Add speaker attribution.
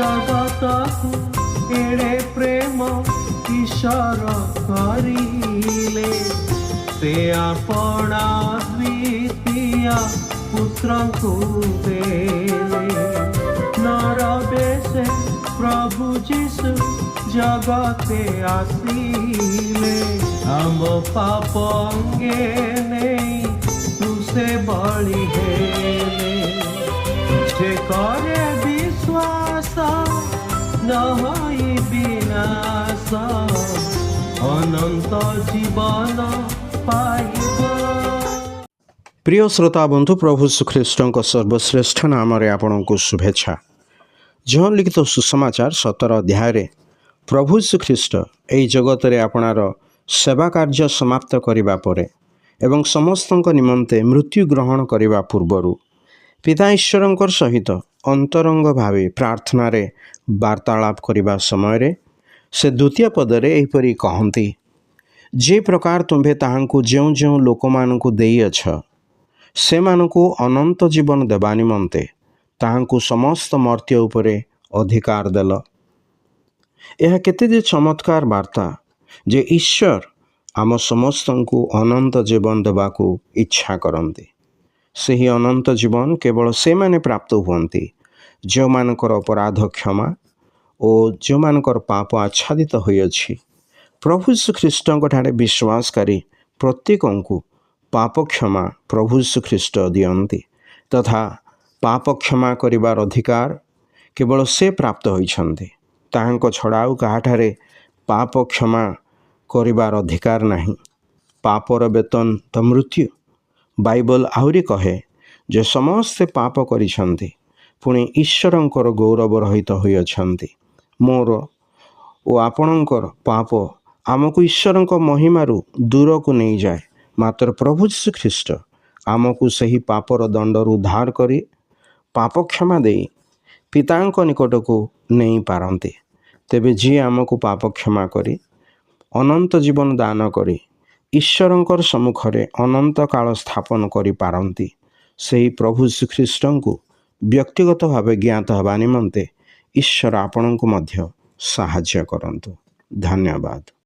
Speaker 1: ଜଗତକୁ ଏଡ଼େ ପ୍ରେମ ଈଶ୍ୱର କରିଲେ, ସେ ଆପଣା ଦ୍ୱିତୀୟ ପୁତ୍ରଙ୍କୁ ଦେଲେ। ନର ବେଶେ ପ୍ରଭୁ ଯୀଶୁ ଜଗତେ ଆସିଲେ, ଆମ ପାପ ଅଙ୍ଗେ ନେଇ କ୍ରୁଶେ ବଳି ହେଲେ। ଯେ କରେ ବିଶ୍ୱାସ ନ ହୋଇ ବିନାଶ, ଅନନ୍ତ ଜୀବନ ପାଇବ।
Speaker 2: প্রিয় শ্রোতা বন্ধু, প্রভু শ্রীখ্রিস্টଙ୍କ সর্বশ্রেষ্ঠ নামରେ ଆପଣଙ୍କୁ শুভেচ্ছা। ଜହନ ଲିଖିତ ସୁସମାଚାର 17 ଅଧ୍ୟାୟରେ ପ୍ରଭୁ ଶ୍ରୀଖ୍ରୀଷ୍ଟ ଏହି ଜଗତରେ ଆପଣାର ସେବା କାର୍ଯ୍ୟ ସମାପ୍ତ କରିବା ପରେ ଏବଂ ସମସ୍ତଙ୍କ ନିମନ୍ତେ ମୃତ୍ୟୁ ଗ୍ରହଣ କରିବା ପୂର୍ବରୁ ପିତା ଈଶ୍ୱରଙ୍କ ସହିତ ଅନ୍ତରଙ୍ଗ ଭାବେ ପ୍ରାର୍ଥନାରେ ବାର୍ତ୍ତାଳାପ କରିବା ସମୟରେ ସେ ଦ୍ୱିତୀୟ ପଦରେ ଏହିପରି କହନ୍ତି, ଯେ ପ୍ରକାର ତୁମ୍ଭେ ତାହାଙ୍କୁ ଯେଉଁ ଯେଉଁ ଲୋକମାନଙ୍କୁ ଦେଇଅଛ ସେମାନଙ୍କୁ ଅନନ୍ତ ଜୀବନ ଦେବା ନିମନ୍ତେ ତାହାଙ୍କୁ ସମସ୍ତ ମର୍ତ୍ତ୍ୟ ଉପରେ ଅଧିକାର ଦେଲ। ଏହା କେତେ ଯେ ଚମତ୍କାର ବାର୍ତ୍ତା ଯେ ଈଶ୍ୱର ଆମ ସମସ୍ତଙ୍କୁ ଅନନ୍ତ ଜୀବନ ଦେବାକୁ ଇଚ୍ଛା କରନ୍ତି। ସେହି ଅନନ୍ତ ଜୀବନ କେବଳ ସେମାନେ ପ୍ରାପ୍ତ ହୁଅନ୍ତି ଯେଉଁମାନଙ୍କର ଅପରାଧ କ୍ଷମା ଓ ଯେଉଁମାନଙ୍କର ପାପ ଆଚ୍ଛାଦିତ ହୋଇଅଛି। ପ୍ରଭୁ ଶ୍ରୀଖ୍ରୀଷ୍ଟଙ୍କଠାରେ ବିଶ୍ୱାସକାରୀ ପ୍ରତ୍ୟେକଙ୍କୁ ପାପ କ୍ଷମା ପ୍ରଭୁ ଶ୍ରୀଖ୍ରୀଷ୍ଟ ଦିଅନ୍ତି ତଥା ପାପ କ୍ଷମା କରିବାର ଅଧିକାର କେବଳ ସେ ପ୍ରାପ୍ତ ହୋଇଛନ୍ତି। ତାହାଙ୍କ ଛଡ଼ା ଆଉ କାହାଠାରେ ପାପ କ୍ଷମା କରିବାର ଅଧିକାର ନାହିଁ। ପାପର ବେତନ ତ ମୃତ୍ୟୁ। ବାଇବଲ ଆହୁରି କହେ ଯେ ସମସ୍ତେ ପାପ କରିଛନ୍ତି ପୁଣି ଈଶ୍ୱରଙ୍କର ଗୌରବ ରହିତ ହୋଇଅଛନ୍ତି। ମୋର ଓ ଆପଣଙ୍କର ପାପ ଆମକୁ ଈଶ୍ୱରଙ୍କ ମହିମାରୁ ଦୂରକୁ ନେଇଯାଏ, ମାତ୍ର ପ୍ରଭୁ ଶ୍ରୀଖ୍ରୀଷ୍ଟ ଆମକୁ ସେହି ପାପର ଦଣ୍ଡରୁ ଉଦ୍ଧାର କରି ପାପ କ୍ଷମା ଦେଇ ପିତାଙ୍କ ନିକଟକୁ ନେଇପାରନ୍ତି। ତେବେ ଯିଏ ଆମକୁ ପାପ କ୍ଷମା କରି ଅନନ୍ତ ଜୀବନ ଦାନ କରି ଈଶ୍ୱରଙ୍କର ସମ୍ମୁଖରେ ଅନନ୍ତ କାଳ ସ୍ଥାପନ କରିପାରନ୍ତି, ସେହି ପ୍ରଭୁ ଶ୍ରୀଖ୍ରୀଷ୍ଟଙ୍କୁ ବ୍ୟକ୍ତିଗତ ଭାବେ ଜ୍ଞାତ ହେବା ନିମନ୍ତେ ଈଶ୍ୱର ଆପଣଙ୍କୁ ମଧ୍ୟ ସାହାଯ୍ୟ କରନ୍ତୁ। ଧନ୍ୟବାଦ।